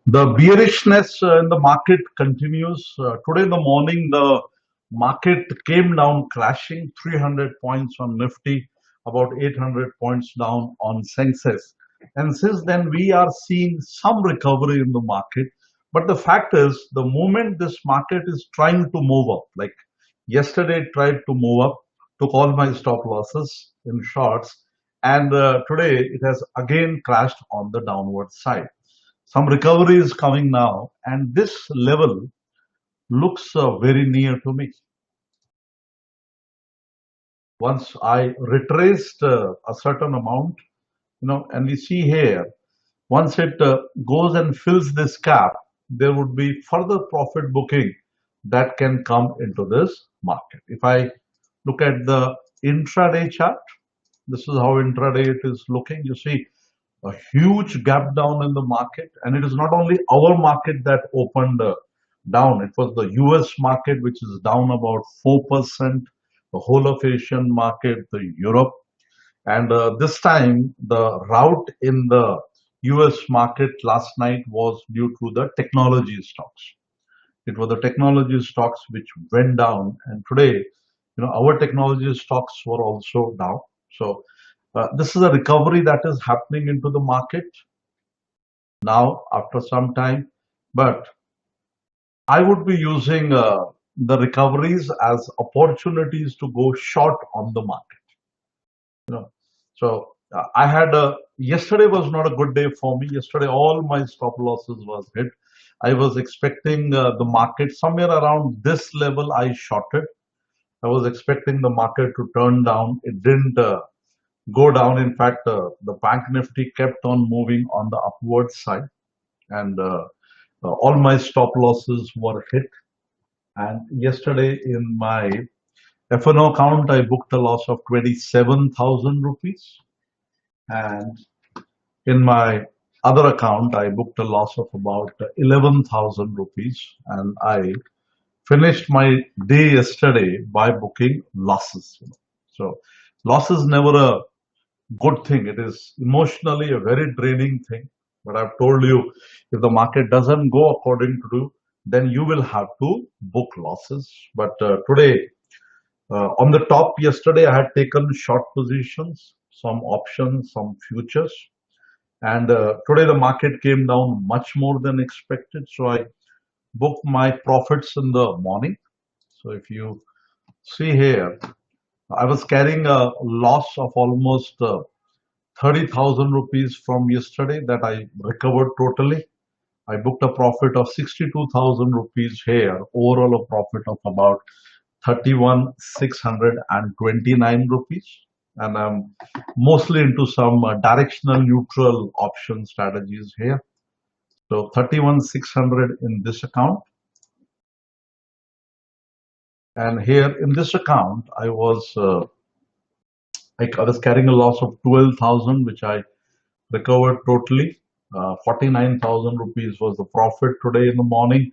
The bearishness in the market continues. Today in the morning, the market came down crashing 300 points on Nifty, about 800 points down on Sensex. And since then, we are seeing some recovery in the market. But the fact is, the moment this market is trying to move up, like yesterday it tried to move up, took all my stop losses in shorts, and today it has again crashed on the downward side. Some recovery is coming now, and this level looks very near to me. Once I retraced a certain amount, and we see here, once it goes and fills this gap, there would be further profit booking that can come into this market. If I look at the intraday chart, this is how intraday it is looking. You see a huge gap down in the market, and it is not only our market that opened down. It was the US market, which is down about 4%, the whole of Asian market, the Europe, and this time the rout in the US market last night was due to the technology stocks. It was the technology stocks which went down, and today, our technology stocks were also down. So this is a recovery that is happening into the market now after some time, but I would be using the recoveries as opportunities to go short on the market. So I had yesterday was not a good day for me. Yesterday, all my stop losses was hit. I was expecting the market somewhere around this level. I shorted. I was expecting the market to turn down. It didn't go down. In fact, the bank Nifty kept on moving on the upward side, and all my stop losses were hit. And yesterday, in my F&O account, I booked a loss of 27,000 rupees, and in my other account, I booked a loss of about 11,000 rupees, and I finished my day yesterday by booking losses. So, loss is never a good thing. It is emotionally a very draining thing. But I've told you, if the market doesn't go according to you, then you will have to book losses. But today, on the top yesterday, I had taken short positions, some options, some futures. And today the market came down much more than expected. So I booked my profits in the morning. So if you see here, I was carrying a loss of almost 30,000 rupees from yesterday that I recovered totally. I booked a profit of 62,000 rupees here, overall a profit of about 31,629 rupees. And I'm mostly into some directional neutral option strategies here. So 31,600 in this account. And here in this account, I was carrying a loss of 12,000, which I recovered totally. 49,000 rupees was the profit today in the morning,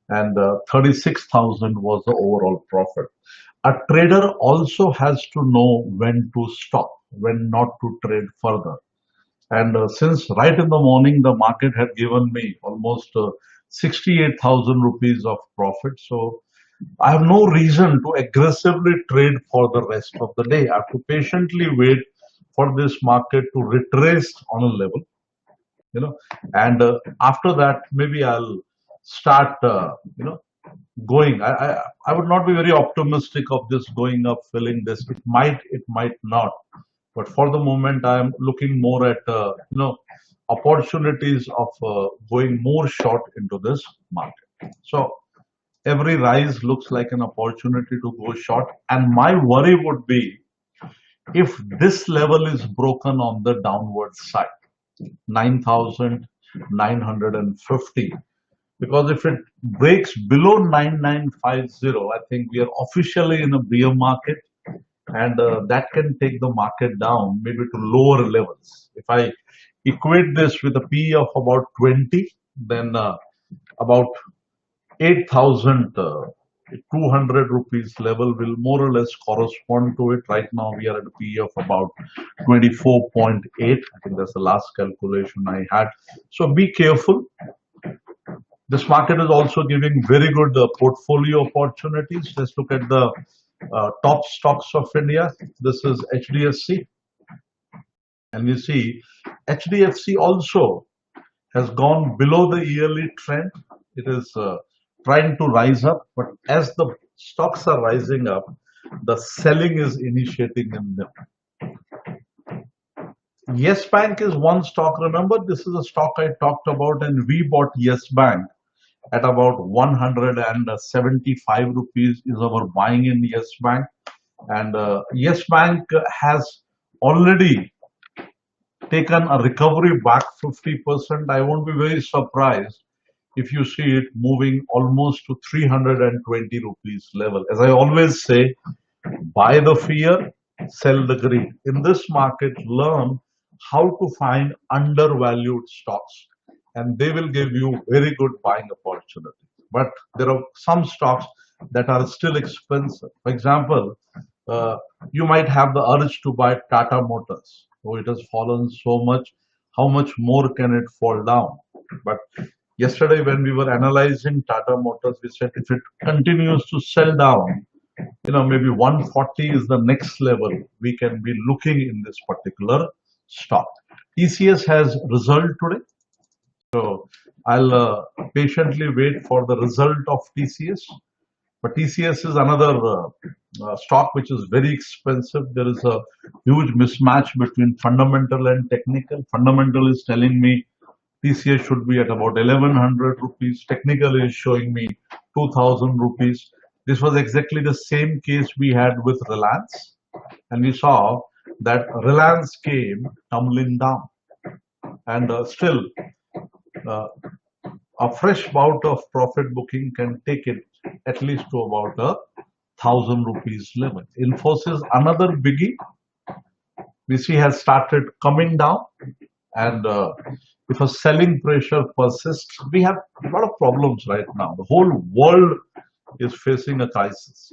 and 36,000 was the overall profit. A trader also has to know when to stop, when not to trade further. And since right in the morning, the market had given me almost 68,000 rupees of profit. So I have no reason to aggressively trade for the rest of the day. I have to patiently wait for this market to retrace on a level, and after that, maybe I'll start, going. I would not be very optimistic of this going up, filling this. It might not. But for the moment, I'm looking more at, opportunities of going more short into this market. So every rise looks like an opportunity to go short. And my worry would be if this level is broken on the downward side, 9,950. Because if it breaks below 9950, I think we are officially in a bear market, and that can take the market down maybe to lower levels. If I equate this with a P of about 20, then about 8,200 rupees level will more or less correspond to it. Right now we are at a P of about 24.8. I think that's the last calculation I had. So be careful. This market is also giving very good portfolio opportunities. Let's look at the top stocks of India. This is HDFC, and we see HDFC also has gone below the yearly trend. It is trying to rise up, but as the stocks are rising up, the selling is initiating in them. Yes Bank is one stock. Remember, this is a stock I talked about, and we bought Yes Bank at about 175 rupees is our buying in Yes Bank. And Yes Bank has already taken a recovery back 50%. I won't be very surprised if you see it moving almost to 320 rupees level. As I always say, buy the fear, sell the greed. In this market, learn how to find undervalued stocks, and they will give you very good buying opportunity. But there are some stocks that are still expensive. For example, you might have the urge to buy Tata Motors. Oh, it has fallen so much. How much more can it fall down? But yesterday, when we were analyzing Tata Motors, we said if it continues to sell down, maybe 140 is the next level we can be looking in this particular stock. TCS has result today, so I'll patiently wait for the result of TCS. But TCS is another stock which is very expensive. There is a huge mismatch between fundamental and technical. Fundamental is telling me TCS should be at about 1100 rupees. Technical is showing me 2000 rupees. This was exactly the same case we had with Reliance, and we saw that Reliance came tumbling down, and still a fresh bout of profit booking can take it at least to about 1000 rupees level. Infosys, another biggie, we see has started coming down, and if a selling pressure persists, we have a lot of problems right now. The whole world is facing a crisis.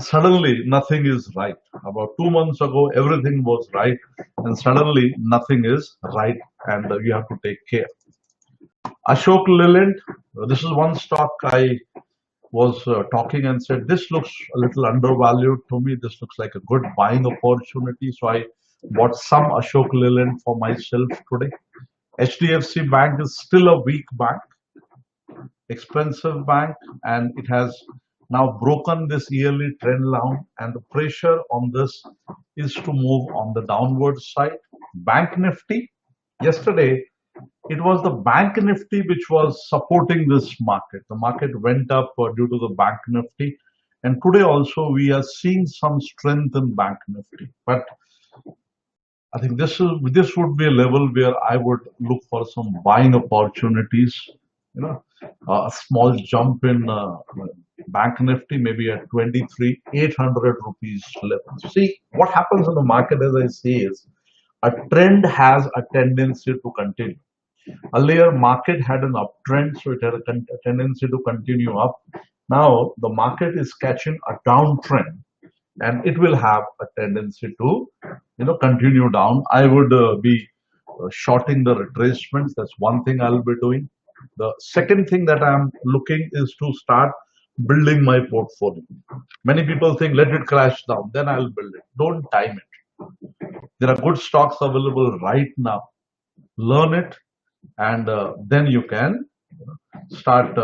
Suddenly, nothing is right. About 2 months ago, everything was right, and suddenly nothing is right, and you have to take care. Ashok Leyland, this is one stock I was talking and said, this looks a little undervalued to me. This looks like a good buying opportunity. So I bought some Ashok Leyland for myself today. HDFC Bank is still a weak bank, expensive bank, and it has now broken this yearly trend line, and the pressure on this is to move on the downward side. Bank Nifty, yesterday, it was the Bank Nifty which was supporting this market. The market went up due to the Bank Nifty. And today also we are seeing some strength in Bank Nifty. But I think this would be a level where I would look for some buying opportunities. A small jump in Bank Nifty, maybe at 23,800 rupees level. See, what happens in the market, as I say, is a trend has a tendency to continue. Earlier, market had an uptrend, so it had a tendency to continue up. Now, the market is catching a downtrend, and it will have a tendency to, continue down. I would be shorting the retracements. That's one thing I'll be doing. The second thing that I'm looking is to start building my portfolio. Many people think, let it crash down, then I'll build it. Don't time it. There are good stocks available right now. Learn it, and then you can start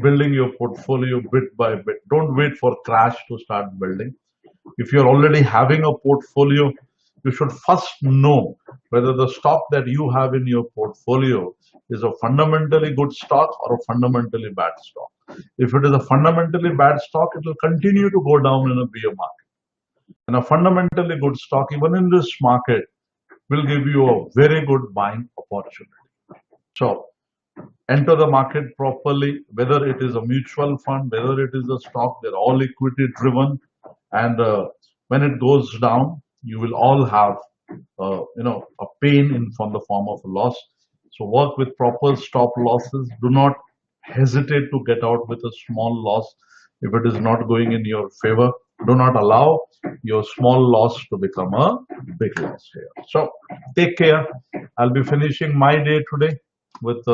building your portfolio bit by bit. Don't wait for crash to start building. If you're already having a portfolio, you should first know whether the stock that you have in your portfolio is a fundamentally good stock or a fundamentally bad stock. If it is a fundamentally bad stock, it will continue to go down in a bear market. And a fundamentally good stock, even in this market, will give you a very good buying opportunity. So, enter the market properly, whether it is a mutual fund, whether it is a stock, they're all equity driven. And when it goes down, you will all have, a pain in from the form of a loss. So work with proper stop losses. Do not hesitate to get out with a small loss if it is not going in your favor. Do not allow your small loss to become a big loss here. So take care. I'll be finishing my day today with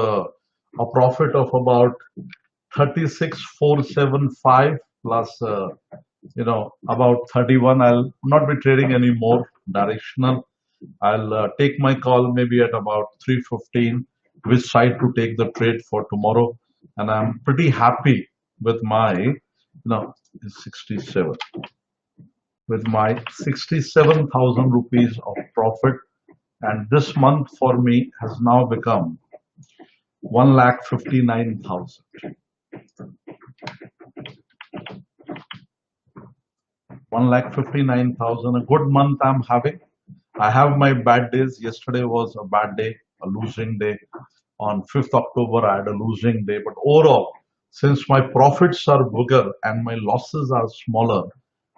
a profit of about 36,475 plus about 31. I'll not be trading any more directional. I'll take my call maybe at about 3:15 which side to take the trade for tomorrow, and I'm pretty happy with my 67 with my 67,000 rupees of profit, and this month for me has now become 1,59,000. 1,59,000, a good month I'm having. I have my bad days. Yesterday was a bad day, a losing day. On 5th October, I had a losing day. But overall, since my profits are bigger and my losses are smaller,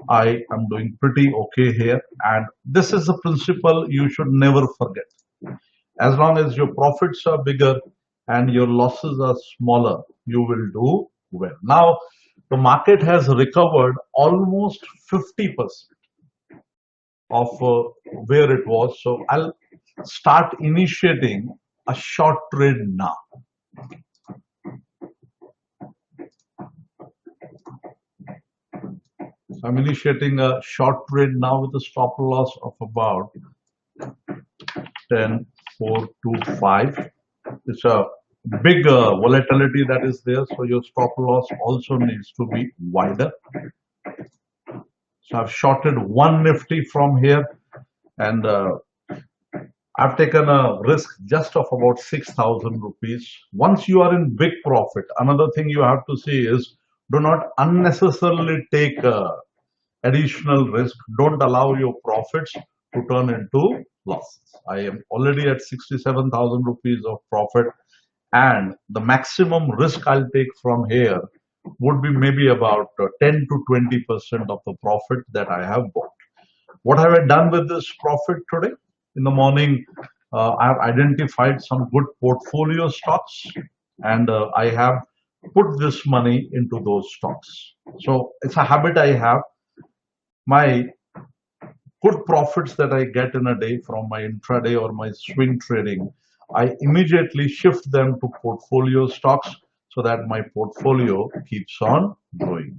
I am doing pretty okay here. And this is a principle you should never forget. As long as your profits are bigger and your losses are smaller, you will do well. Now, the market has recovered almost 50% of where it was. So I'll start initiating a short trade now. So I'm initiating a short trade now with a stop loss of about 10,425. It's a big volatility that is there, so your stop loss also needs to be wider. So I've shorted one Nifty from here, and I've taken a risk just of about 6,000 rupees. Once you are in big profit, another thing you have to see is do not unnecessarily take additional risk. Don't allow your profits to turn into losses. I am already at 67,000 rupees of profit, and the maximum risk I'll take from here would be maybe about 10 to 20% of the profit that I have bought. What have I done with this profit today? In the morning, I have identified some good portfolio stocks, and I have put this money into those stocks. So it's a habit I have. My good profits that I get in a day from my intraday or my swing trading, I immediately shift them to portfolio stocks so that my portfolio keeps on growing.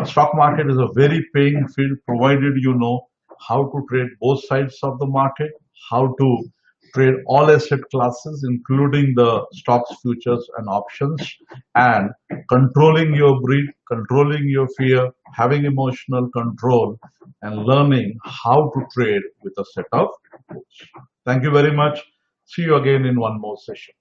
Stock market is a very paying field, provided you know how to trade both sides of the market, how to trade all asset classes, including the stocks, futures, and options, and controlling your greed, controlling your fear, having emotional control, and learning how to trade with a set of rules. Thank you very much. See you again in one more session.